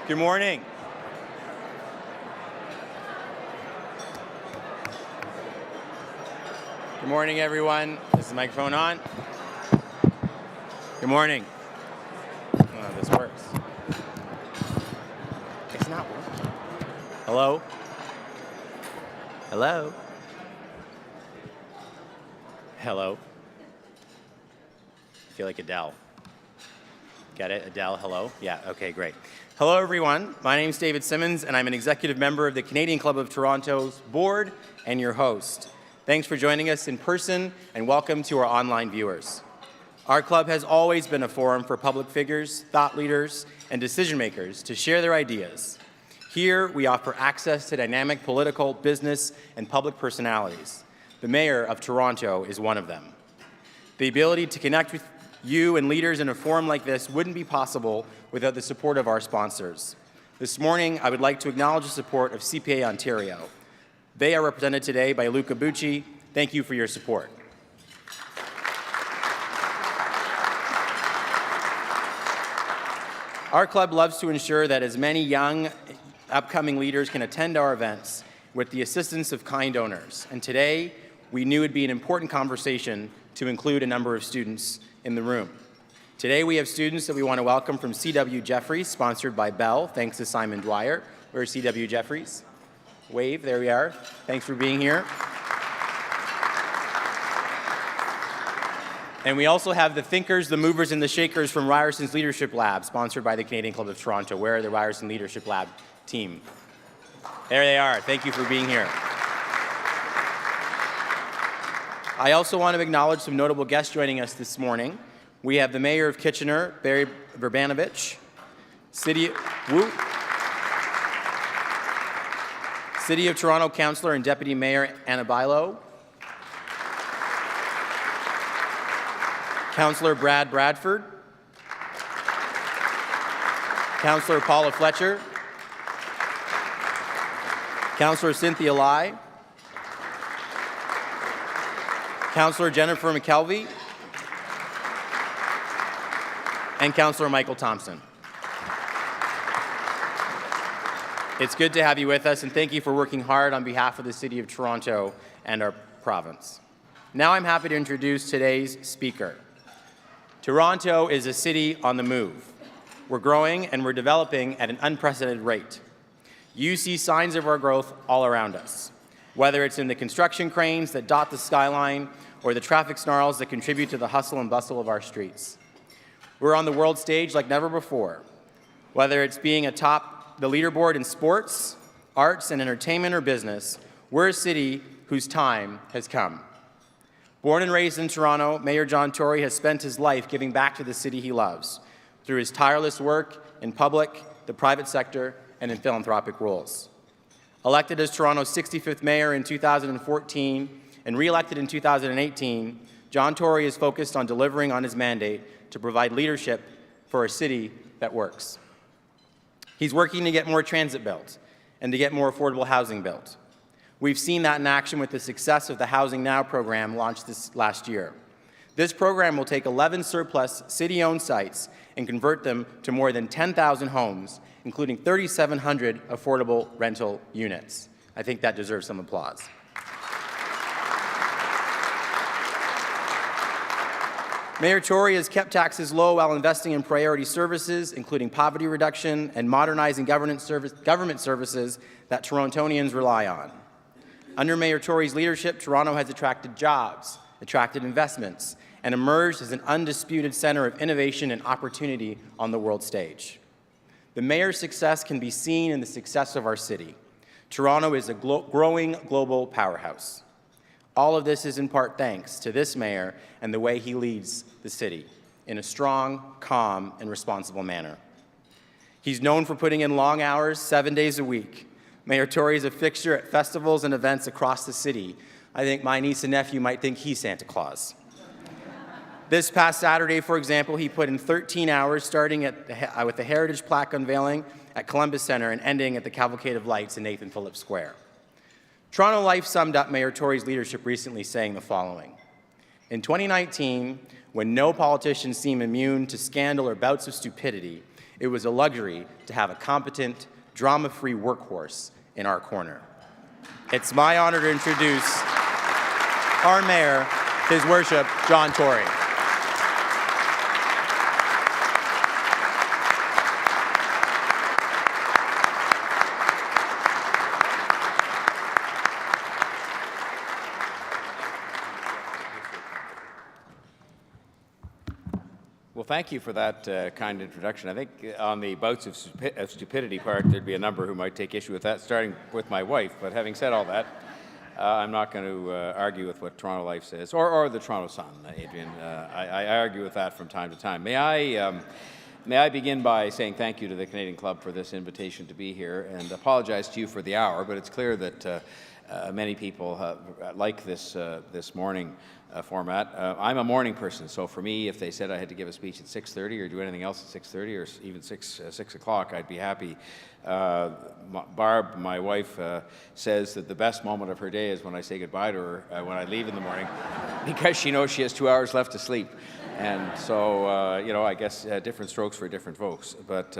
Good morning. Good morning, everyone. Is the microphone on? Good morning. Oh, this works. It's not working. Hello? Hello? Hello? I feel like Adele. Get it? Adele, hello? Yeah, okay, great. Hello, everyone. My name is David Simmons, and I'm an executive member of the Canadian Club of Toronto's board and your host. Thanks for joining us in person, and welcome to our online viewers. Our club has always been a forum for public figures, thought leaders, and decision makers to share their ideas. Here, we offer access to dynamic political, business, and public personalities. The Mayor of Toronto is one of them. The ability to connect with you and leaders in a forum like this wouldn't be possible without the support of our sponsors. This morning, I would like to acknowledge the support of CPA Ontario. They are represented today by Luca Bucci. Thank you for your support. Our club loves to ensure that as many young, upcoming leaders can attend our events with the assistance of kind donors. And today, we knew it would be an important conversation to include a number of students in the room. Today, we have students that we want to welcome from C.W. Jeffries, sponsored by Bell, thanks to Simon Dwyer. Where's C.W. Jeffries? Wave, there we are. Thanks for being here. And we also have the thinkers, the movers, and the shakers from Ryerson's Leadership Lab, sponsored by the Canadian Club of Toronto. Where are the Ryerson Leadership Lab team? There they are. Thank you for being here. I also want to acknowledge some notable guests joining us this morning. We have the Mayor of Kitchener, Barry Verbanovich, City of Toronto Councillor and Deputy Mayor Anna Bilo, Councillor Brad Bradford, Councillor Paula Fletcher, Councillor Cynthia Lai, Councillor Jennifer McKelvey, and Councillor Michael Thompson. It's good to have you with us, and thank you for working hard on behalf of the City of Toronto and our province. Now I'm happy to introduce today's speaker. Toronto is a city on the move. We're growing and we're developing at an unprecedented rate. You see signs of our growth all around us, whether it's in the construction cranes that dot the skyline or the traffic snarls that contribute to the hustle and bustle of our streets. We're on the world stage like never before, whether it's being atop the leaderboard in sports, arts, and entertainment or business. We're a city whose time has come. Born and raised in Toronto, Mayor John Tory has spent his life giving back to the city he loves through his tireless work in public, the private sector, and in philanthropic roles. Elected as Toronto's 65th mayor in 2014 and re-elected in 2018, John Tory is focused on delivering on his mandate to provide leadership for a city that works. He's working to get more transit built and to get more affordable housing built. We've seen that in action with the success of the Housing Now program launched this last year. This program will take 11 surplus city-owned sites and convert them to more than 10,000 homes, including 3,700 affordable rental units. I think that deserves some applause. Mayor Tory has kept taxes low while investing in priority services, including poverty reduction and modernizing government services that Torontonians rely on. Under Mayor Tory's leadership, Toronto has attracted jobs, attracted investments, and emerged as an undisputed center of innovation and opportunity on the world stage. The mayor's success can be seen in the success of our city. Toronto is a growing global powerhouse. All of this is in part thanks to this mayor and the way he leads the city in a strong, calm, and responsible manner. He's known for putting in long hours, 7 days a week. Mayor Tory is a fixture at festivals and events across the city. I think my niece and nephew might think he's Santa Claus. This past Saturday, for example, he put in 13 hours, starting with the Heritage Plaque unveiling at Columbus Centre and ending at the Cavalcade of Lights in Nathan Phillips Square. Toronto Life summed up Mayor Tory's leadership recently, saying the following: in 2019, when no politician seemed immune to scandal or bouts of stupidity, It was a luxury to have a competent, drama-free workhorse in our corner. It's my honor to introduce our mayor, His Worship, John Tory. Well, thank you for that kind introduction. I think on the bouts of stupidity part, there'd be a number who might take issue with that, starting with my wife. But having said all that, I'm not going to argue with what Toronto Life says, or the Toronto Sun, Adrian. I argue with that from time to time. May I begin by saying thank you to the Canadian Club for this invitation to be here, and apologize to you for the hour, but it's clear that many people like this morning format. I'm a morning person, so for me, if they said I had to give a speech at 6:30 or do anything else at 6:30 or even 6 o'clock, I'd be happy. Barb, my wife, says that the best moment of her day is when I say goodbye to her when I leave in the morning, because she knows she has 2 hours left to sleep. And so, you know, I guess different strokes for different folks. But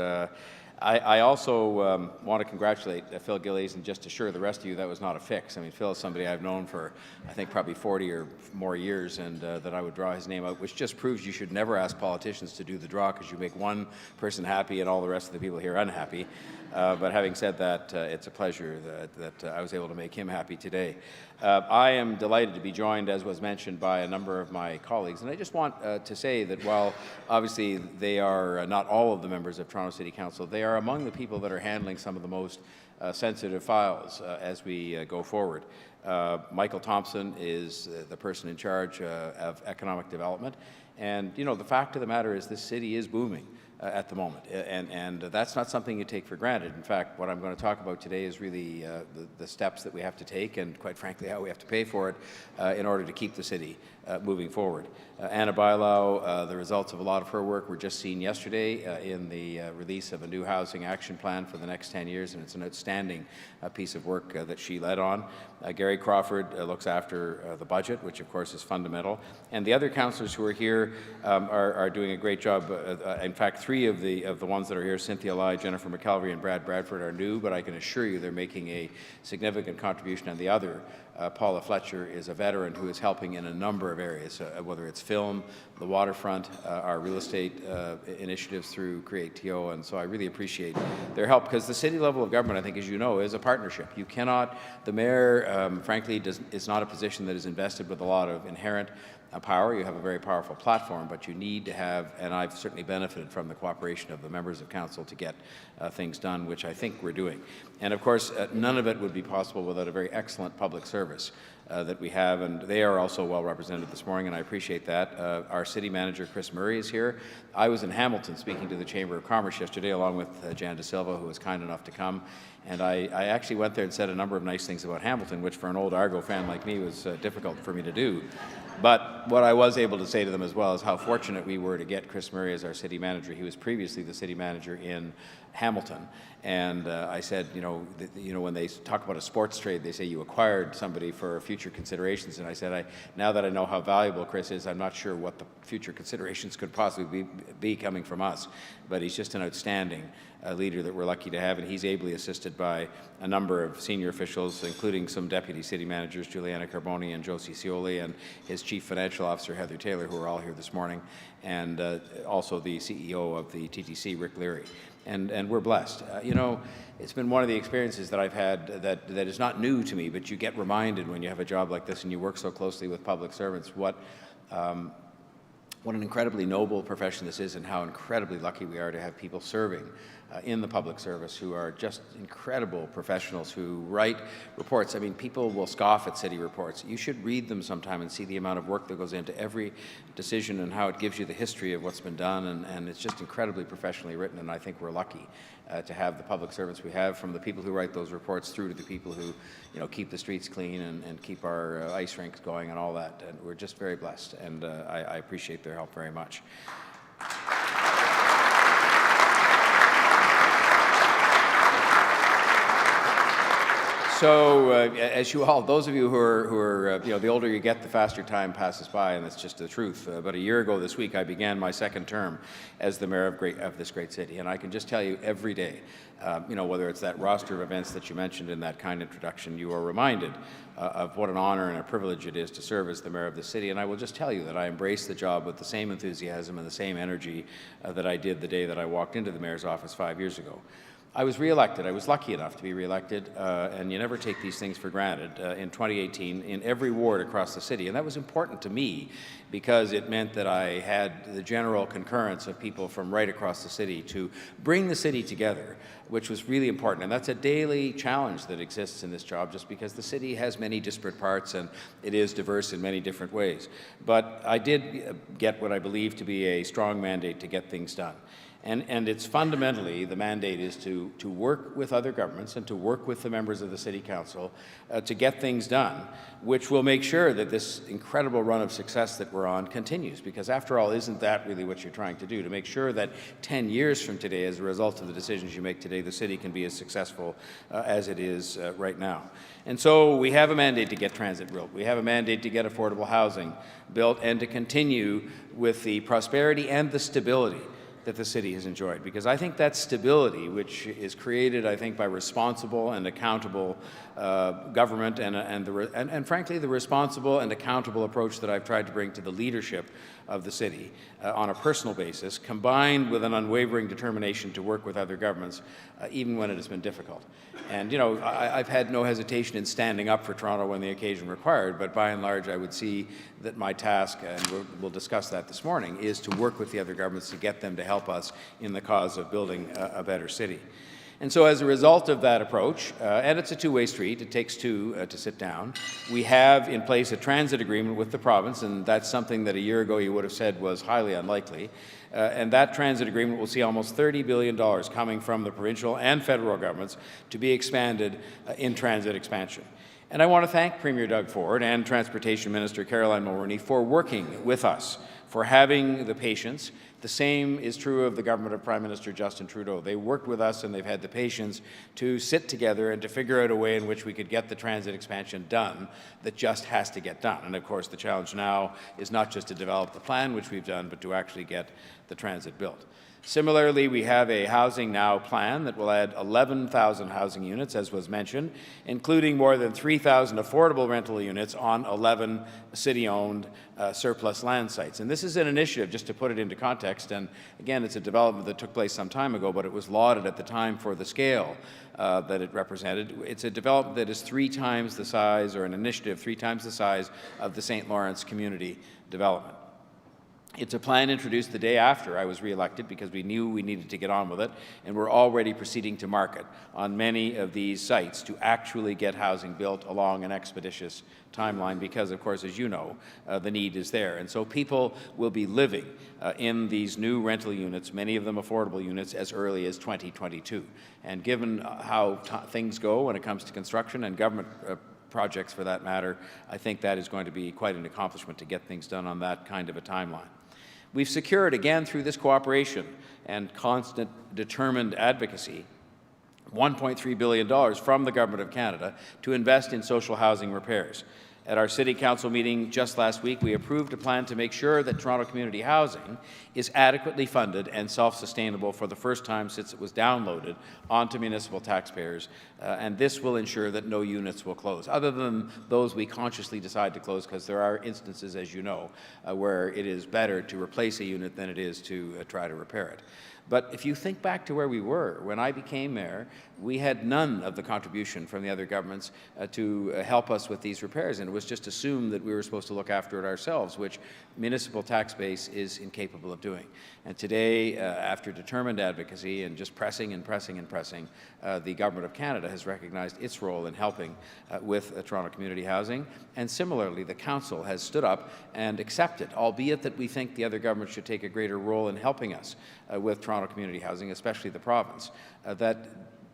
I also want to congratulate Phil Gillies and just assure the rest of you that was not a fix. I mean, Phil is somebody I've known for, I think, probably 40 or more years, and that I would draw his name out, which just proves you should never ask politicians to do the draw, because you make one person happy and all the rest of the people here unhappy. But having said that, it's a pleasure that I was able to make him happy today. I am delighted to be joined, as was mentioned, by a number of my colleagues. And I just want to say that while obviously they are not all of the members of Toronto City Council, they are among the people that are handling some of the most sensitive files as we go forward. Michael Thompson is the person in charge of economic development. And, you know, the fact of the matter is this city is booming at the moment, and that's not something you take for granted. In fact, what I'm going to talk about today is really the steps that we have to take, and quite frankly how we have to pay for it in order to keep the city moving forward. Anna Bailau, the results of a lot of her work were just seen yesterday in the release of a new housing action plan for the next 10 years, and it's an outstanding piece of work that she led on. Gary Crawford looks after the budget, which of course is fundamental, and the other councillors who are here are doing a great job. In fact, 3 of the ones that are here, Cynthia Lai, Jennifer McKelvey, and Brad Bradford, are new, but I can assure you they're making a significant contribution. And the other, Paula Fletcher, is a veteran who is helping in a number of areas, whether it's film, the waterfront, our real estate initiatives through Create.to, and so I really appreciate their help, because the city level of government, I think, as you know, is a partnership. You cannot, the mayor, frankly, is not a position that is invested with a lot of inherent power. You have a very powerful platform, but you need to have, and I've certainly benefited from the cooperation of the members of council to get things done, which I think we're doing. And of course, none of it would be possible without a very excellent public service that we have, and they are also well represented this morning, and I appreciate that. Our city manager, Chris Murray, is here. I was in Hamilton speaking to the Chamber of Commerce yesterday, along with Jan De Silva, who was kind enough to come, and I actually went there and said a number of nice things about Hamilton, which for an old Argo fan like me was difficult for me to do. But what I was able to say to them as well is how fortunate we were to get Chris Murray as our city manager. He was previously the city manager in Hamilton. And I said, you know, when they talk about a sports trade, they say you acquired somebody for future considerations. And I said, now that I know how valuable Chris is, I'm not sure what the future considerations could possibly be coming from us. But he's just an outstanding leader that we're lucky to have, and he's ably assisted by a number of senior officials, including some deputy city managers, Juliana Carboni and Josie Scioli, and his chief financial officer, Heather Taylor, who are all here this morning, and also the CEO of the TTC, Rick Leary. And we're blessed. You know, it's been one of the experiences that I've had that is not new to me, but you get reminded when you have a job like this and you work so closely with public servants what an incredibly noble profession this is, and how incredibly lucky we are to have people serving in the public service who are just incredible professionals who write reports. I mean, people will scoff at city reports. You should read them sometime and see the amount of work that goes into every decision and how it gives you the history of what's been done, and it's just incredibly professionally written, and I think we're lucky to have the public servants we have, from the people who write those reports through to the people who, you know, keep the streets clean and keep our ice rinks going and all that. And we're just very blessed, and I appreciate their help very much. So, as you all, those of you who are the older you get, the faster time passes by, and that's just the truth. About a year ago this week, I began my second term as the mayor of this great city, and I can just tell you every day, whether it's that roster of events that you mentioned in that kind introduction, you are reminded of what an honor and a privilege it is to serve as the mayor of the city. And I will just tell you that I embrace the job with the same enthusiasm and the same energy that I did the day that I walked into the mayor's office 5 years ago. I was reelected. I was lucky enough to be reelected, and you never take these things for granted, in 2018 in every ward across the city. And that was important to me because it meant that I had the general concurrence of people from right across the city to bring the city together, which was really important. And that's a daily challenge that exists in this job, just because the city has many disparate parts and it is diverse in many different ways. But I did get what I believe to be a strong mandate to get things done. And it's fundamentally, the mandate is to work with other governments and to work with the members of the City Council to get things done, which will make sure that this incredible run of success that we're on continues. Because after all, isn't that really what you're trying to do? To make sure that 10 years from today, as a result of the decisions you make today, the city can be as successful as it is right now. And so we have a mandate to get transit built. We have a mandate to get affordable housing built and to continue with the prosperity and the stability that the city has enjoyed, because I think that stability, which is created, I think, by responsible and accountable government and frankly, the responsible and accountable approach that I've tried to bring to the leadership of the city on a personal basis, combined with an unwavering determination to work with other governments, even when it has been difficult. And, I've had no hesitation in standing up for Toronto when the occasion required, but by and large, I would see that my task, and we'll discuss that this morning, is to work with the other governments to get them to help us in the cause of building a better city. And so as a result of that approach, and it's a two-way street, it takes two to sit down, we have in place a transit agreement with the province, and that's something that a year ago you would have said was highly unlikely. And that transit agreement will see almost $30 billion coming from the provincial and federal governments to be expanded in transit expansion. And I want to thank Premier Doug Ford and Transportation Minister Caroline Mulroney for working with us, for having the patience. The same is true of the government of Prime Minister Justin Trudeau. They worked with us and they've had the patience to sit together and to figure out a way in which we could get the transit expansion done that just has to get done. And of course, the challenge now is not just to develop the plan, which we've done, but to actually get the transit built. Similarly, we have a Housing Now plan that will add 11,000 housing units, as was mentioned, including more than 3,000 affordable rental units on 11 city-owned surplus land sites. And this is an initiative, just to put it into context, and again, it's a development that took place some time ago, but it was lauded at the time for the scale that it represented. It's a development that is 3 times the size, or an initiative 3 times the size of the St. Lawrence community development. It's a plan introduced the day after I was reelected because we knew we needed to get on with it, and we're already proceeding to market on many of these sites to actually get housing built along an expeditious timeline because, of course, as you know, the need is there. And so people will be living in these new rental units, many of them affordable units, as early as 2022. And given how things go when it comes to construction and government projects for that matter, I think that is going to be quite an accomplishment to get things done on that kind of a timeline. We've secured, again, through this cooperation and constant determined advocacy, $1.3 billion from the Government of Canada to invest in social housing repairs. At our City Council meeting just last week, we approved a plan to make sure that Toronto Community Housing is adequately funded and self-sustainable for the first time since it was downloaded onto municipal taxpayers, and this will ensure that no units will close, other than those we consciously decide to close, because there are instances, as you know, where it is better to replace a unit than it is to try to repair it. But if you think back to where we were, when I became mayor, we had none of the contribution from the other governments to help us with these repairs, and it was just assumed that we were supposed to look after it ourselves, which municipal tax base is incapable of doing. And today, after determined advocacy and just pressing and pressing and pressing, the Government of Canada has recognized its role in helping with Toronto Community Housing, and similarly, the Council has stood up and accepted, albeit that we think the other governments should take a greater role in helping us with Toronto Community Housing, especially the province, that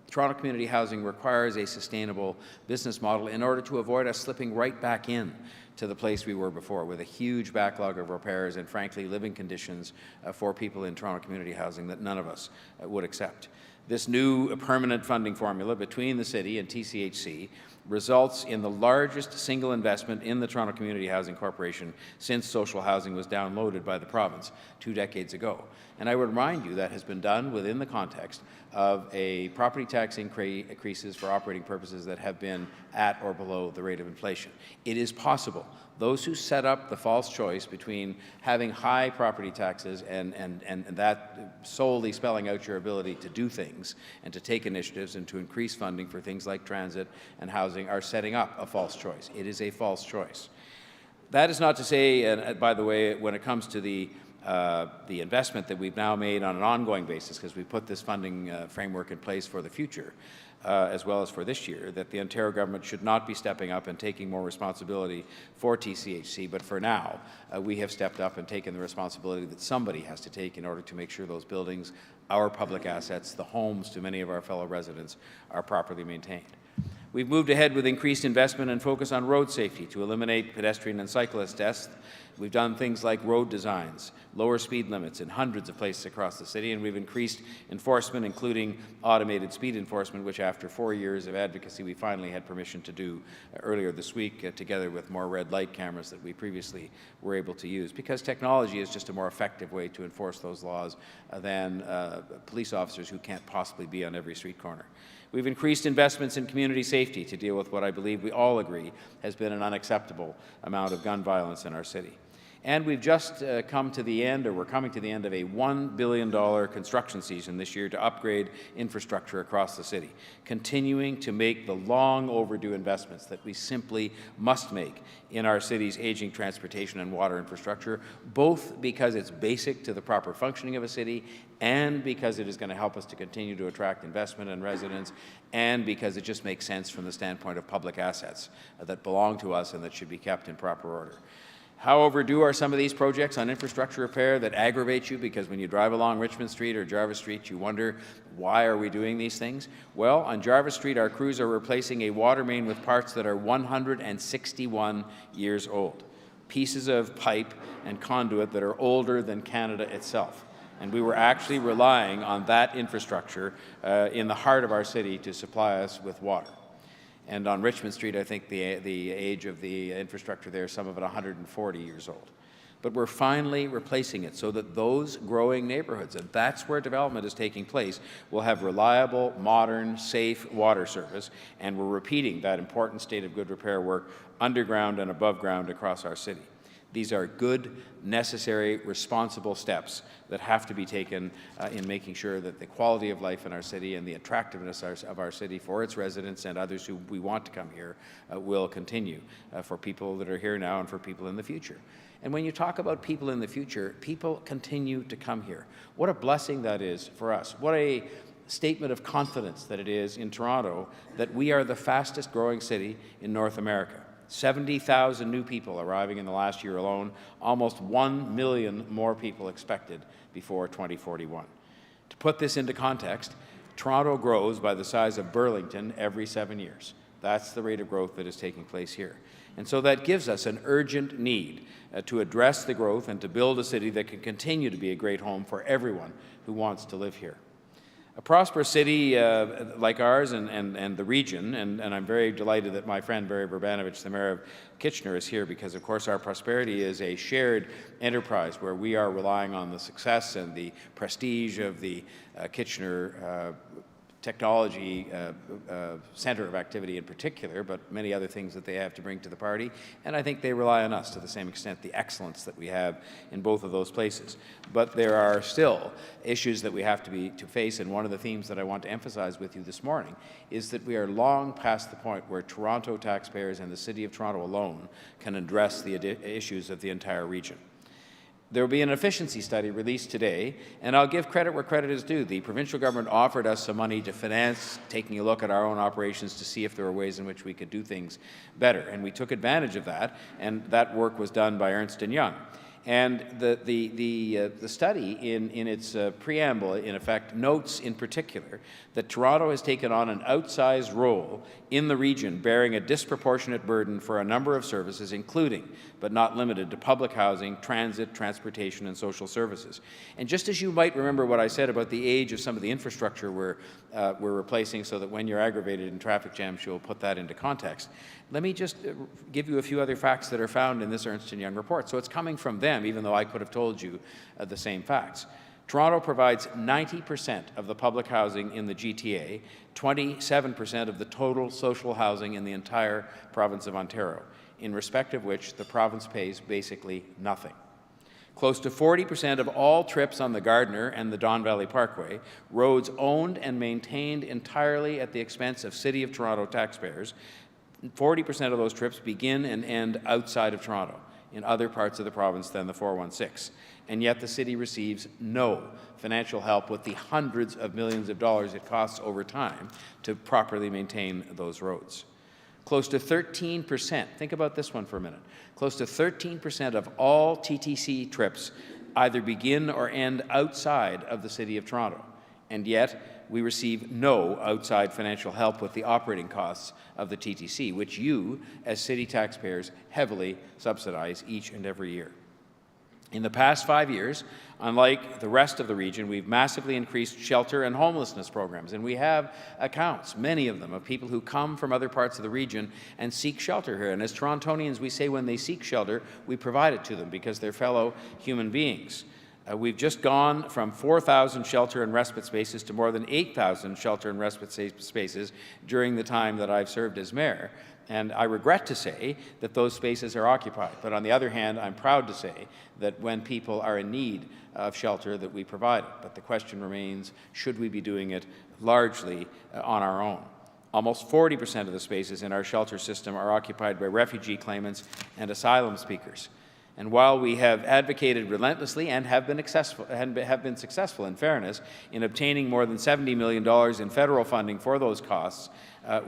Toronto Community Housing requires a sustainable business model in order to avoid us slipping right back in to the place we were before, with a huge backlog of repairs and, frankly, living conditions for people in Toronto Community Housing that none of us would accept. This new permanent funding formula between the city and TCHC results in the largest single investment in the Toronto Community Housing Corporation since social housing was downloaded by the province 2 decades ago. And I would remind you that has been done within the context of a property tax increases for operating purposes that have been at or below the rate of inflation. It is possible. Those who set up the false choice between having high property taxes and that solely spelling out your ability to do things and to take initiatives and to increase funding for things like transit and housing are setting up a false choice. It is a false choice. That is not to say, and by the way, when it comes to the investment that we've now made on an ongoing basis, because we put this funding framework in place for the future, as well as for this year, that the Ontario government should not be stepping up and taking more responsibility for TCHC, but for now, we have stepped up and taken the responsibility that somebody has to take in order to make sure those buildings, our public assets, the homes to many of our fellow residents, are properly maintained. We've moved ahead with increased investment and focus on road safety to eliminate pedestrian and cyclist deaths. We've done things like road designs, lower speed limits in hundreds of places across the city, and we've increased enforcement, including automated speed enforcement, which after 4 years of advocacy, we finally had permission to do earlier this week, together with more red light cameras that we previously were able to use, because technology is just a more effective way to enforce those laws than police officers who can't possibly be on every street corner. We've increased investments in community safety to deal with what I believe we all agree has been an unacceptable amount of gun violence in our city. And we've just come to the end, or we're coming to the end of a $1 billion construction season this year to upgrade infrastructure across the city, continuing to make the long overdue investments that we simply must make in our city's aging transportation and water infrastructure, both because it's basic to the proper functioning of a city and because it is going to help us to continue to attract investment and residents, and because it just makes sense from the standpoint of public assets that belong to us and that should be kept in proper order. How overdue are some of these projects on infrastructure repair that aggravate you because when you drive along Richmond Street or Jarvis Street, you wonder, why are we doing these things? Well, on Jarvis Street, our crews are replacing a water main with parts that are 161 years old, pieces of pipe and conduit that are older than Canada itself. And we were actually relying on that infrastructure in the heart of our city to supply us with water. And on Richmond Street, I think the age of the infrastructure there, some of it 140 years old. But we're finally replacing it so that those growing neighborhoods, and that's where development is taking place, will have reliable, modern, safe water service, and we're repeating that important state of good repair work underground and above ground across our city. These are good, necessary, responsible steps that have to be taken in making sure that the quality of life in our city and the attractiveness of our city for its residents and others who we want to come here will continue for people that are here now and for people in the future. And when you talk about people in the future, people continue to come here. What a blessing that is for us. What a statement of confidence that it is in Toronto that we are the fastest growing city in North America. 70,000 new people arriving in the last year alone, almost 1 million more people expected before 2041. To put this into context, Toronto grows by the size of Burlington every 7 years. That's the rate of growth that is taking place here. And so that gives us an urgent need to address the growth and to build a city that can continue to be a great home for everyone who wants to live here. A prosperous city like ours and the region, and I'm very delighted that my friend Barry Burbanovich, the Mayor of Kitchener, is here because, of course, our prosperity is a shared enterprise where we are relying on the success and the prestige of the Kitchener technology center of activity in particular, but many other things that they have to bring to the party. And I think they rely on us to the same extent, the excellence that we have in both of those places. But there are still issues that we have to face, and one of the themes that I want to emphasize with you this morning is that we are long past the point where Toronto taxpayers and the City of Toronto alone can address the issues of the entire region. There will be an efficiency study released today, and I'll give credit where credit is due. The provincial government offered us some money to finance taking a look at our own operations to see if there were ways in which we could do things better, and we took advantage of that, and that work was done by Ernst & Young. And the study in its preamble, in effect, notes in particular that Toronto has taken on an outsized role in the region, bearing a disproportionate burden for a number of services, including, but not limited to, public housing, transit, transportation, and social services. And just as you might remember what I said about the age of some of the infrastructure we're replacing, so that when you're aggravated in traffic jams, you'll put that into context, let me just give you a few other facts that are found in this Ernst & Young report. So it's coming from them, even though I could have told you the same facts. Toronto provides 90% of the public housing in the GTA, 27% of the total social housing in the entire province of Ontario, in respect of which the province pays basically nothing. Close to 40% of all trips on the Gardiner and the Don Valley Parkway, roads owned and maintained entirely at the expense of City of Toronto taxpayers, 40% of those trips begin and end outside of Toronto, in other parts of the province than the 416. And yet the city receives no financial help with the hundreds of millions of dollars it costs over time to properly maintain those roads. Close to 13%, think about this one for a minute, close to 13% of all TTC trips either begin or end outside of the City of Toronto, and yet we receive no outside financial help with the operating costs of the TTC, which you, as city taxpayers, heavily subsidize each and every year. In the past 5 years, unlike the rest of the region, we've massively increased shelter and homelessness programs, and we have accounts, many of them, of people who come from other parts of the region and seek shelter here. And as Torontonians, we say when they seek shelter, we provide it to them because they're fellow human beings. We've just gone from 4,000 shelter and respite spaces to more than 8,000 shelter and respite spaces during the time that I've served as mayor. And I regret to say that those spaces are occupied. But on the other hand, I'm proud to say that when people are in need of shelter, that we provide it. But the question remains, should we be doing it largely on our own? Almost 40% of the spaces in our shelter system are occupied by refugee claimants and asylum seekers. And while we have advocated relentlessly and have been successful, in fairness, in obtaining more than $70 million in federal funding for those costs,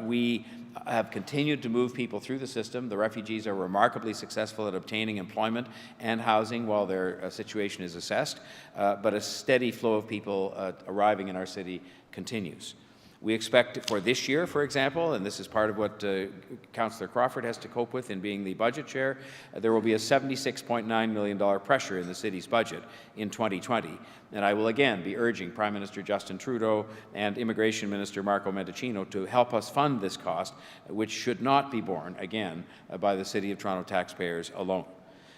we have continued to move people through the system. The refugees are remarkably successful at obtaining employment and housing while their situation is assessed, but a steady flow of people arriving in our city continues. We expect for this year, for example, and this is part of what Councillor Crawford has to cope with in being the budget chair, there will be a $76.9 million pressure in the city's budget in 2020. And I will again be urging Prime Minister Justin Trudeau and Immigration Minister Marco Mendicino to help us fund this cost, which should not be borne, again, by the City of Toronto taxpayers alone.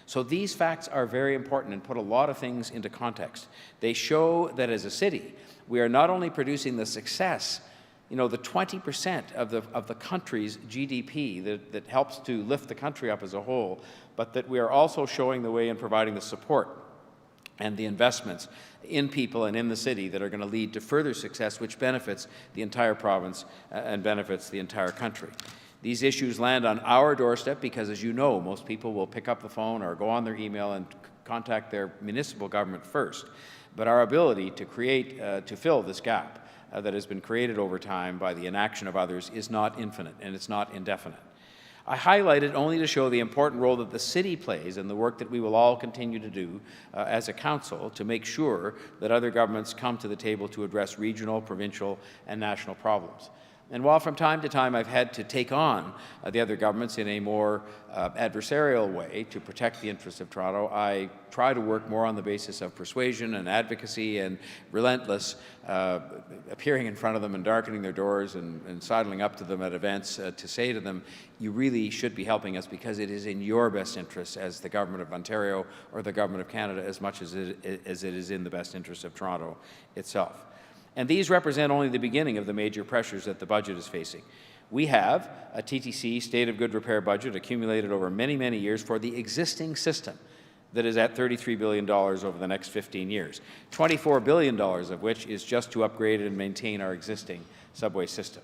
So these facts are very important and put a lot of things into context. They show that as a city, we are not only producing the success, the 20% of the country's GDP that helps to lift the country up as a whole, but that we are also showing the way in providing the support and the investments in people and in the city that are going to lead to further success, which benefits the entire province and benefits the entire country. These issues land on our doorstep because, as you know, most people will pick up the phone or go on their email and contact their municipal government first. But our ability to fill this gap that has been created over time by the inaction of others is not infinite, and it's not indefinite. I highlight it only to show the important role that the city plays in the work that we will all continue to do as a council to make sure that other governments come to the table to address regional, provincial, and national problems. And while from time to time I've had to take on the other governments in a more adversarial way to protect the interests of Toronto, I try to work more on the basis of persuasion and advocacy and relentless appearing in front of them and darkening their doors and sidling up to them at events to say to them, you really should be helping us because it is in your best interest as the Government of Ontario or the Government of Canada as much as it is in the best interest of Toronto itself. And these represent only the beginning of the major pressures that the budget is facing. We have a TTC State of Good Repair budget accumulated over many, many years for the existing system that is at $33 billion over the next 15 years, $24 billion of which is just to upgrade and maintain our existing subway system.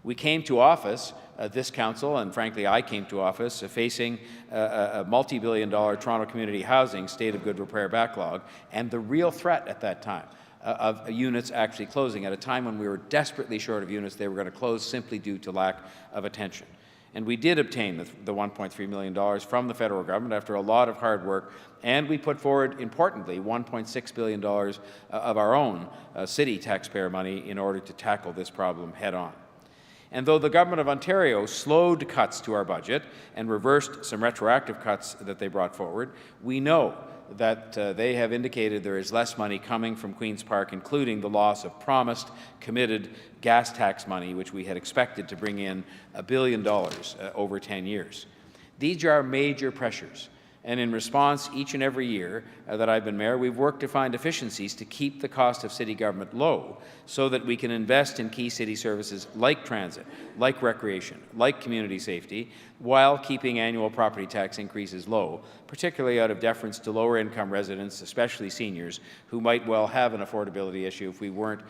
We came to office, this council, and frankly I came to office, facing a multi-billion-dollar Toronto community housing State of Good Repair backlog and the real threat at that time of units actually closing at a time when we were desperately short of units. They were going to close simply due to lack of attention. And we did obtain the $1.3 million from the federal government after a lot of hard work, and we put forward, importantly, $1.6 billion of our own city taxpayer money in order to tackle this problem head-on. And though the Government of Ontario slowed cuts to our budget and reversed some retroactive cuts that they brought forward, we know that they have indicated there is less money coming from Queen's Park, including the loss of promised, committed gas tax money, which we had expected to bring in $1 billion over 10 years. These are major pressures. And in response, each and every year that I've been mayor, we've worked to find efficiencies to keep the cost of city government low so that we can invest in key city services like transit, like recreation, like community safety, while keeping annual property tax increases low, particularly out of deference to lower income residents, especially seniors, who might well have an affordability issue if we weren't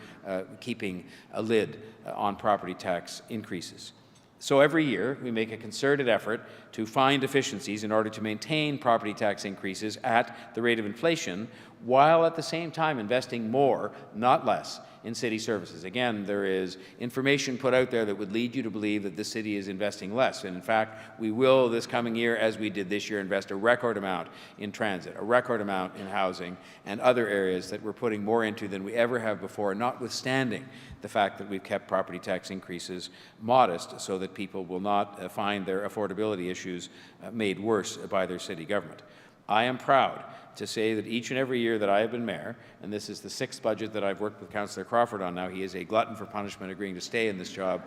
keeping a lid on property tax increases. So every year, we make a concerted effort to find efficiencies in order to maintain property tax increases at the rate of inflation, while at the same time investing more, not less, in city services. Again, there is information put out there that would lead you to believe that the city is investing less. And in fact, we will this coming year, as we did this year, invest a record amount in transit, a record amount in housing, and other areas that we're putting more into than we ever have before, notwithstanding the fact that we've kept property tax increases modest so that people will not find their affordability issues made worse by their city government. I am proud to say that each and every year that I have been mayor, and this is the 6th budget that I've worked with Councillor Crawford on now, he is a glutton for punishment, agreeing to stay in this job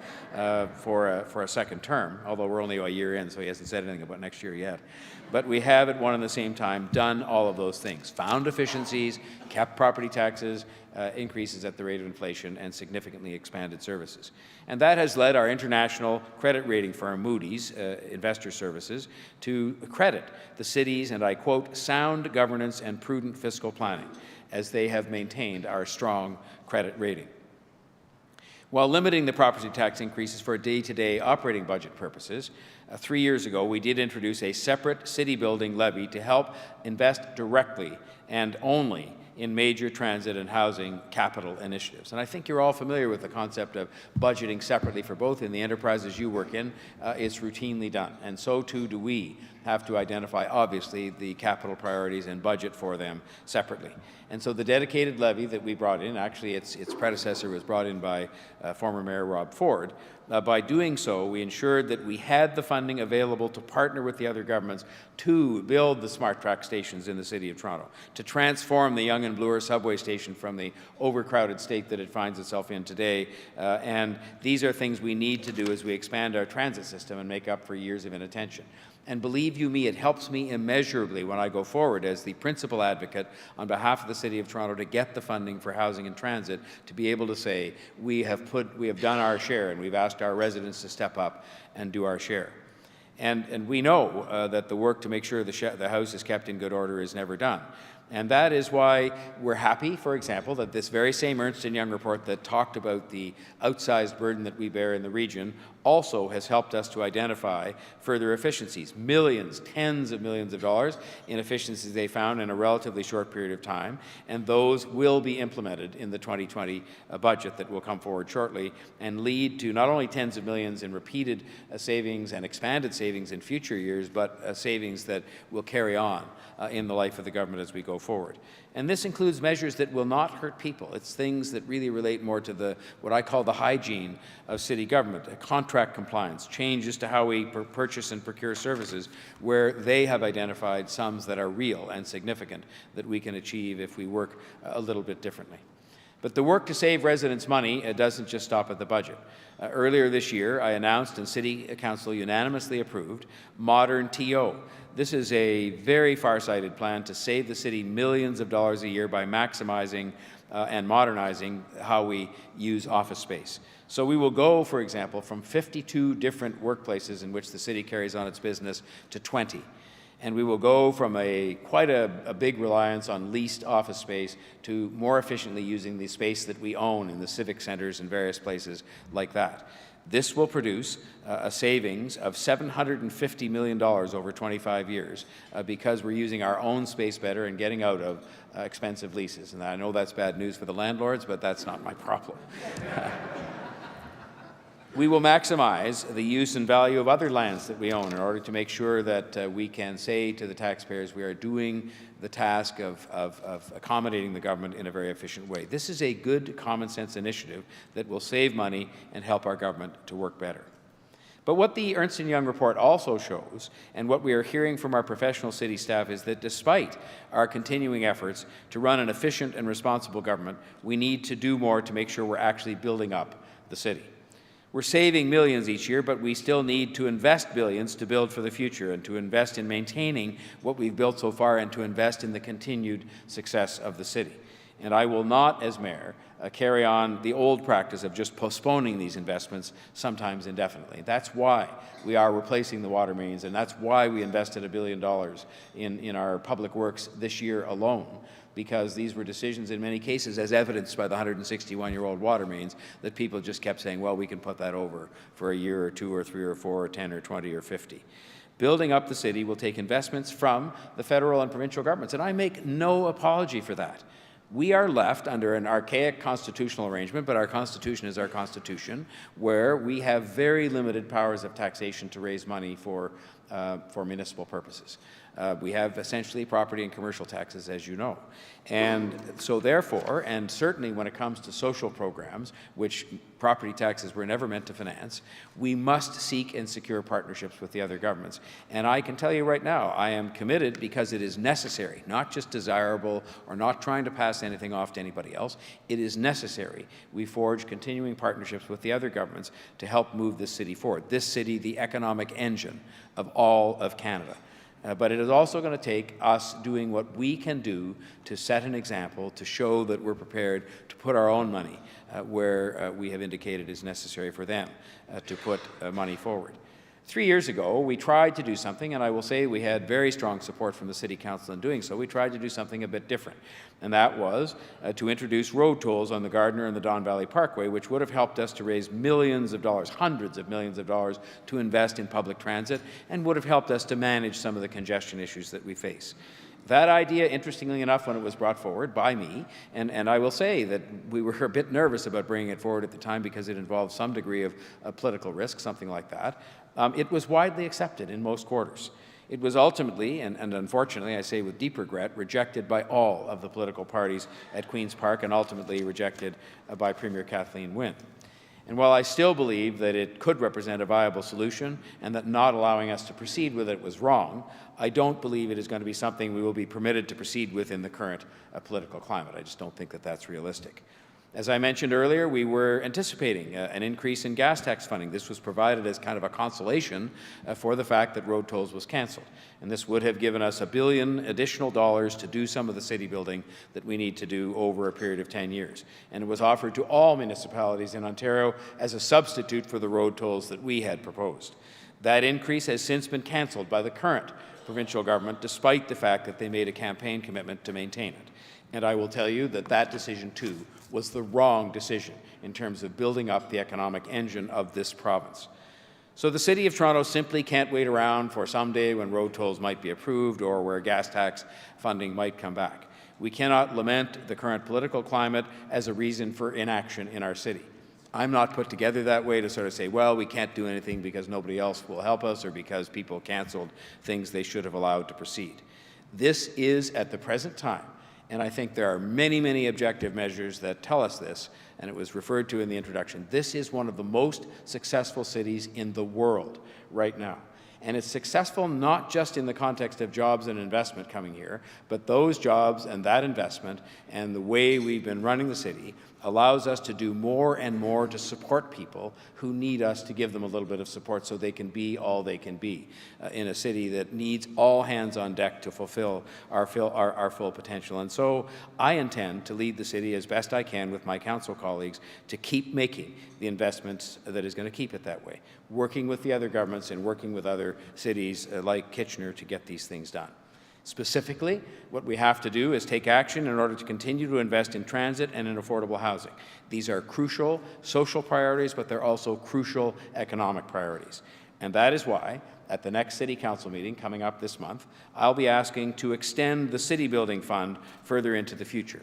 for a second term, although we're only a year in, so he hasn't said anything about next year yet. But we have at one and the same time done all of those things, found efficiencies, kept property taxes increases at the rate of inflation, and significantly expanded services. And that has led our international credit rating firm, Moody's Investor Services, to credit the city's, and I quote, sound governance and prudent fiscal planning, as they have maintained our strong credit rating. While limiting the property tax increases for day-to-day operating budget purposes, 3 years ago we did introduce a separate city building levy to help invest directly and only in major transit and housing capital initiatives. And I think you're all familiar with the concept of budgeting separately for both. In the enterprises you work in, it's routinely done. And so too do we have to identify, obviously, the capital priorities and budget for them separately. And so the dedicated levy that we brought in, actually its predecessor was brought in by former Mayor Rob Ford. By doing so, we ensured that we had the funding available to partner with the other governments to build the smart track stations in the City of Toronto, to transform the Yonge and Bloor subway station from the overcrowded state that it finds itself in today. And these are things we need to do as we expand our transit system and make up for years of inattention. And believe you me, it helps me immeasurably when I go forward as the principal advocate on behalf of the City of Toronto to get the funding for housing and transit, to be able to say we have done our share and we've asked our residents to step up and do our share. And we know that the work to make sure the house is kept in good order is never done. And that is why we're happy, for example, that this very same Ernst & Young report that talked about the outsized burden that we bear in the region also has helped us to identify further efficiencies, millions, tens of millions of dollars in efficiencies they found in a relatively short period of time, and those will be implemented in the 2020 budget that will come forward shortly and lead to not only tens of millions in repeated savings and expanded savings in future years, but savings that will carry on in the life of the government as we go forward. And this includes measures that will not hurt people. It's things that really relate more to what I call the hygiene of city government, contract compliance, changes to how we purchase and procure services, where they have identified sums that are real and significant that we can achieve if we work a little bit differently. But the work to save residents money doesn't just stop at the budget. Earlier this year, I announced and City Council unanimously approved Modern TO. This is a very far-sighted plan to save the city millions of dollars a year by maximizing and modernizing how we use office space. So we will go, for example, from 52 different workplaces in which the city carries on its business to 20. And we will go from quite a big reliance on leased office space to more efficiently using the space that we own in the civic centers and various places like that. This will produce a savings of $750 million over 25 years because we're using our own space better and getting out of expensive leases. And I know that's bad news for the landlords, but that's not my problem. We will maximize the use and value of other lands that we own in order to make sure that we can say to the taxpayers we are doing the task of accommodating the government in a very efficient way. This is a good common sense initiative that will save money and help our government to work better. But what the Ernst & Young report also shows, and what we are hearing from our professional city staff, is that despite our continuing efforts to run an efficient and responsible government, we need to do more to make sure we're actually building up the city. We're saving millions each year, but we still need to invest billions to build for the future and to invest in maintaining what we've built so far and to invest in the continued success of the city. And I will not, as mayor, carry on the old practice of just postponing these investments, sometimes indefinitely. That's why we are replacing the water mains, and that's why we invested $1 billion in our public works this year alone, because these were decisions in many cases, as evidenced by the 161-year-old water mains, that people just kept saying, well, we can put that over for a year or 2 or 3 or 4 or 10 or 20 or 50. Building up the city will take investments from the federal and provincial governments, and I make no apology for that. We are left under an archaic constitutional arrangement, but our Constitution is our Constitution, where we have very limited powers of taxation to raise money for municipal purposes. We have essentially property and commercial taxes, as you know. And so therefore, and certainly when it comes to social programs, which property taxes were never meant to finance, we must seek and secure partnerships with the other governments. And I can tell you right now, I am committed because it is necessary, not just desirable or not trying to pass anything off to anybody else. It is necessary we forge continuing partnerships with the other governments to help move this city forward. This city, the economic engine of all of Canada. But it is also going to take us doing what we can do to set an example, to show that we're prepared to put our own money where we have indicated is necessary for them to put money forward. 3 years ago, we tried to do something, and I will say we had very strong support from the City Council in doing so. We tried to do something a bit different, and that was to introduce road tolls on the Gardiner and the Don Valley Parkway, which would have helped us to raise millions of dollars, hundreds of millions of dollars, to invest in public transit, and would have helped us to manage some of the congestion issues that we face. That idea, interestingly enough, when it was brought forward by me, and I will say that we were a bit nervous about bringing it forward at the time because it involved some degree of political risk, something like that, it was widely accepted in most quarters. It was ultimately, and unfortunately, I say with deep regret, rejected by all of the political parties at Queen's Park and ultimately rejected by Premier Kathleen Wynne. And while I still believe that it could represent a viable solution and that not allowing us to proceed with it was wrong, I don't believe it is going to be something we will be permitted to proceed with in the current political climate. I just don't think that that's realistic. As I mentioned earlier, we were anticipating an increase in gas tax funding. This was provided as kind of a consolation for the fact that road tolls was cancelled. And this would have given us $1 billion additional to do some of the city building that we need to do over a period of 10 years. And it was offered to all municipalities in Ontario as a substitute for the road tolls that we had proposed. That increase has since been cancelled by the current provincial government, despite the fact that they made a campaign commitment to maintain it. And I will tell you that that decision, too, was the wrong decision in terms of building up the economic engine of this province. So the City of Toronto simply can't wait around for someday when road tolls might be approved or where gas tax funding might come back. We cannot lament the current political climate as a reason for inaction in our city. I'm not put together that way to sort of say, well, we can't do anything because nobody else will help us or because people canceled things they should have allowed to proceed. This is, at the present time, and I think there are many, many objective measures that tell us this, and it was referred to in the introduction. This is one of the most successful cities in the world right now. And it's successful not just in the context of jobs and investment coming here, but those jobs and that investment and the way we've been running the city allows us to do more and more to support people who need us to give them a little bit of support so they can be all they can be in a city that needs all hands on deck to fulfill our full potential. And so I intend to lead the city as best I can with my council colleagues to keep making the investments that is going to keep it that way, working with the other governments and working with other cities like Kitchener to get these things done. Specifically, what we have to do is take action in order to continue to invest in transit and in affordable housing. These are crucial social priorities, but they're also crucial economic priorities. And that is why, at the next City Council meeting coming up this month, I'll be asking to extend the City Building Fund further into the future.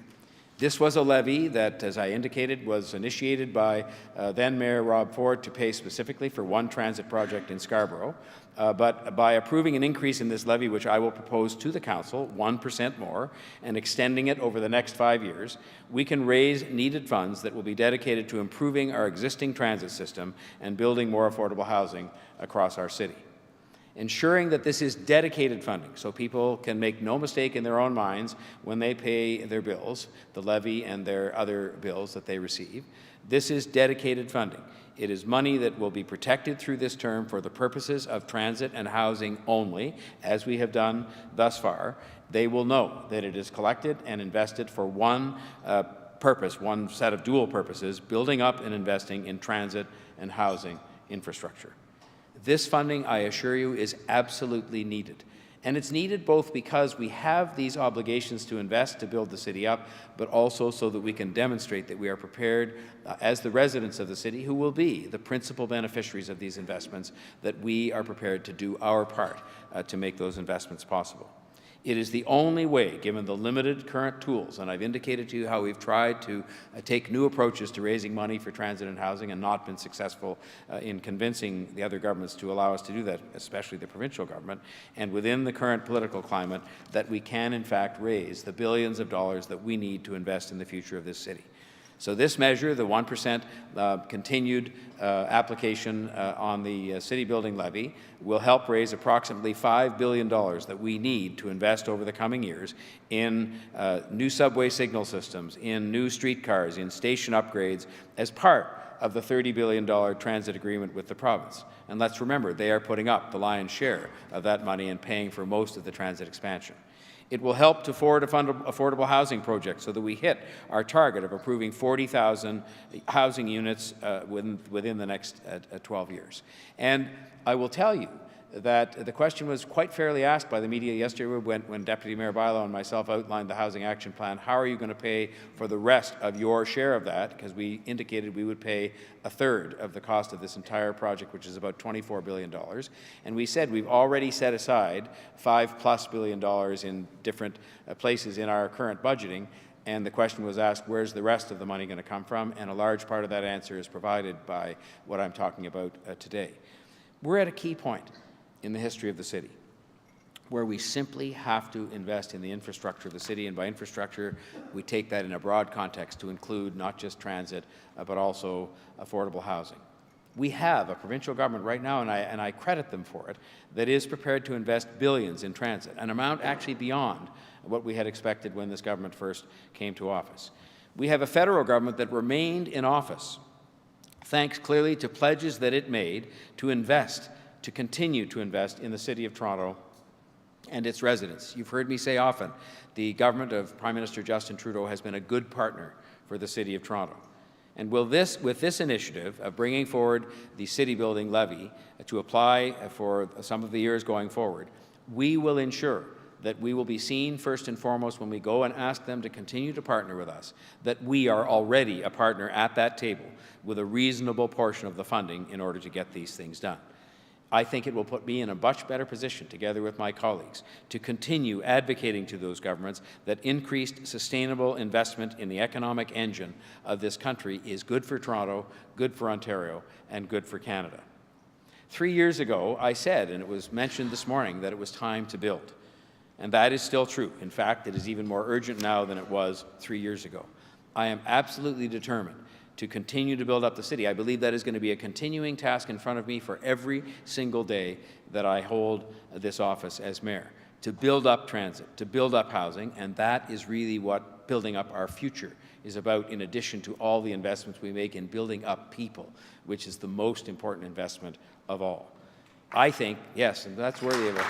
This was a levy that, as I indicated, was initiated by then Mayor Rob Ford to pay specifically for one transit project in Scarborough. But by approving an increase in this levy, which I will propose to the Council, 1% more, and extending it over the next 5 years, we can raise needed funds that will be dedicated to improving our existing transit system and building more affordable housing across our city. Ensuring that this is dedicated funding so people can make no mistake in their own minds when they pay their bills, the levy and their other bills that they receive. This is dedicated funding. It is money that will be protected through this term for the purposes of transit and housing only, as we have done thus far. They will know that it is collected and invested for one purpose, one set of dual purposes, building up and investing in transit and housing infrastructure. This funding, I assure you, is absolutely needed. And it's needed both because we have these obligations to invest to build the city up, but also so that we can demonstrate that we are prepared as the residents of the city, who will be the principal beneficiaries of these investments, that we are prepared to do our part to make those investments possible. It is the only way, given the limited current tools, and I've indicated to you how we've tried to take new approaches to raising money for transit and housing and not been successful in convincing the other governments to allow us to do that, especially the provincial government, and within the current political climate, that we can in fact raise the billions of dollars that we need to invest in the future of this city. So this measure, the 1% continued application on the city building levy, will help raise approximately $5 billion that we need to invest over the coming years in new subway signal systems, in new streetcars, in station upgrades, as part of the $30 billion transit agreement with the province. And let's remember, they are putting up the lion's share of that money and paying for most of the transit expansion. It will help to fund affordable housing projects so that we hit our target of approving 40,000 housing units within the next 12 years. And I will tell you that the question was quite fairly asked by the media yesterday when Deputy Mayor Bilo and myself outlined the Housing Action Plan. How are you going to pay for the rest of your share of that? Because we indicated we would pay a third of the cost of this entire project, which is about $24 billion. And we said we've already set aside $5+ billion in different places in our current budgeting. And the question was asked, where's the rest of the money going to come from? And a large part of that answer is provided by what I'm talking about today. We're at a key point in the history of the city, where we simply have to invest in the infrastructure of the city. And by infrastructure, we take that in a broad context to include not just transit, but also affordable housing. We have a provincial government right now, and I credit them for it, that is prepared to invest billions in transit, an amount actually beyond what we had expected when this government first came to office. We have a federal government that remained in office, thanks clearly to pledges that it made to continue to invest in the City of Toronto and its residents. You've heard me say often, the government of Prime Minister Justin Trudeau has been a good partner for the City of Toronto. And with this initiative of bringing forward the city building levy to apply for some of the years going forward, we will ensure that we will be seen first and foremost when we go and ask them to continue to partner with us, that we are already a partner at that table with a reasonable portion of the funding in order to get these things done. I think it will put me in a much better position, together with my colleagues, to continue advocating to those governments that increased sustainable investment in the economic engine of this country is good for Toronto, good for Ontario, and good for Canada. 3 years ago, I said, and it was mentioned this morning, that it was time to build. And that is still true. In fact, it is even more urgent now than it was 3 years ago. I am absolutely determined to continue to build up the city. I believe that is going to be a continuing task in front of me for every single day that I hold this office as mayor, to build up transit, to build up housing, and that is really what building up our future is about, in addition to all the investments we make in building up people, which is the most important investment of all. I think, yes, and that's worthy of it.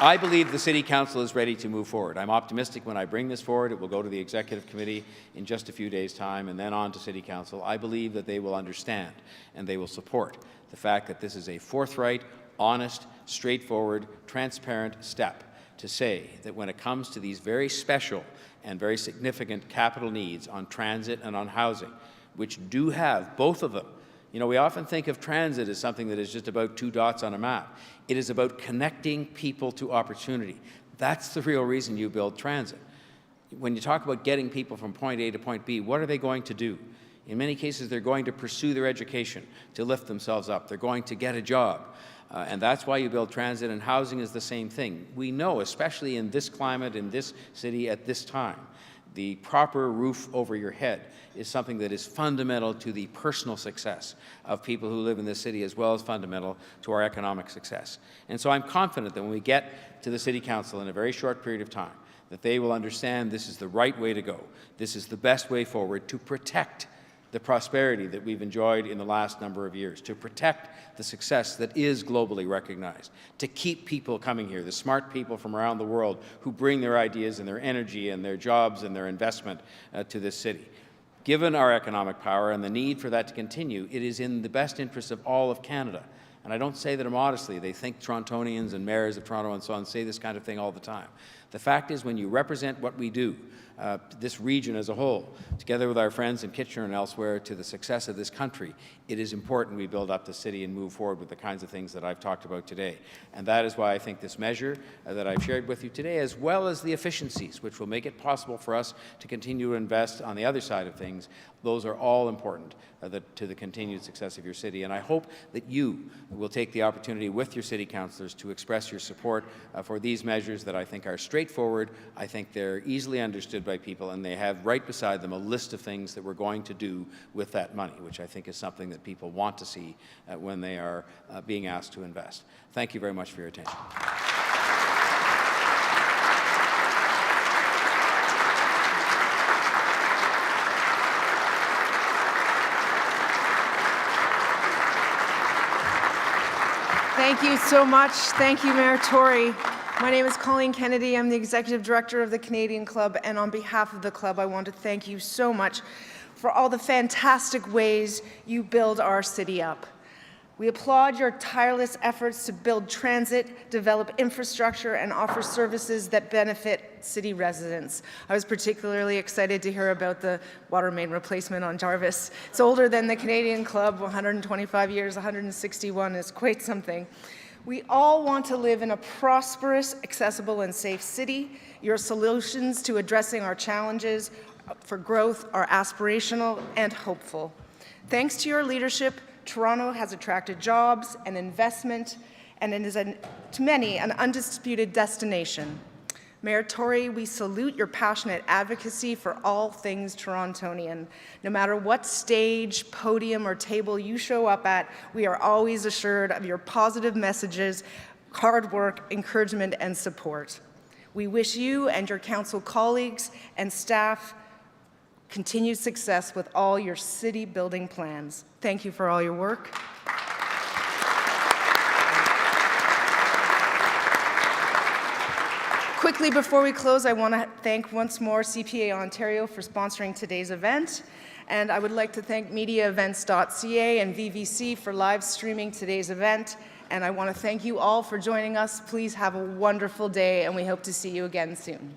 I believe the City Council is ready to move forward. I'm optimistic when I bring this forward. It will go to the Executive Committee in just a few days' time and then on to City Council. I believe that they will understand and they will support the fact that this is a forthright, honest, straightforward, transparent step to say that when it comes to these very special and very significant capital needs on transit and on housing, which do have both of them. You know, we often think of transit as something that is just about 2 dots on a map. It is about connecting people to opportunity. That's the real reason you build transit. When you talk about getting people from point A to point B, what are they going to do? In many cases, they're going to pursue their education to lift themselves up. They're going to get a job. And that's why you build transit, and housing is the same thing. We know, especially in this climate, in this city at this time, the proper roof over your head is something that is fundamental to the personal success of people who live in this city, as well as fundamental to our economic success. And so I'm confident that when we get to the City Council in a very short period of time, that they will understand this is the right way to go. This is the best way forward to protect the prosperity that we've enjoyed in the last number of years, to protect the success that is globally recognized, to keep people coming here, the smart people from around the world who bring their ideas and their energy and their jobs and their investment to this city. Given our economic power and the need for that to continue, it is in the best interest of all of Canada. And I don't say that immodestly. They think Torontonians and mayors of Toronto and so on say this kind of thing all the time. The fact is, when you represent what we do, this region as a whole, together with our friends in Kitchener and elsewhere, to the success of this country, it is important we build up the city and move forward with the kinds of things that I've talked about today. And that is why I think this measure that I've shared with you today, as well as the efficiencies, which will make it possible for us to continue to invest on the other side of things, those are all important to the continued success of your city. And I hope that you will take the opportunity with your city councillors to express your support for these measures that I think are straightforward. I think they're easily understood by people, and they have right beside them a list of things that we're going to do with that money, which I think is something that people want to see when they are being asked to invest. Thank you very much for your attention. Thank you so much. Thank you, Mayor Tory. My name is Colleen Kennedy. I'm the Executive Director of the Canadian Club, and on behalf of the club, I want to thank you so much for all the fantastic ways you build our city up. We applaud your tireless efforts to build transit, develop infrastructure, and offer services that benefit city residents. I was particularly excited to hear about the water main replacement on Jarvis. It's older than the Canadian Club, 125 years, 161 is quite something. We all want to live in a prosperous, accessible, and safe city. Your solutions to addressing our challenges for growth are aspirational and hopeful. Thanks to your leadership, Toronto has attracted jobs and investment, and it is to many an undisputed destination. Mayor Tory, we salute your passionate advocacy for all things Torontonian. No matter what stage, podium, or table you show up at, we are always assured of your positive messages, hard work, encouragement, and support. We wish you and your council colleagues and staff continued success with all your city building plans. Thank you for all your work. Quickly before we close, I want to thank once more CPA Ontario for sponsoring today's event. And I would like to thank mediaevents.ca and VVC for live streaming today's event. And I want to thank you all for joining us. Please have a wonderful day, and we hope to see you again soon.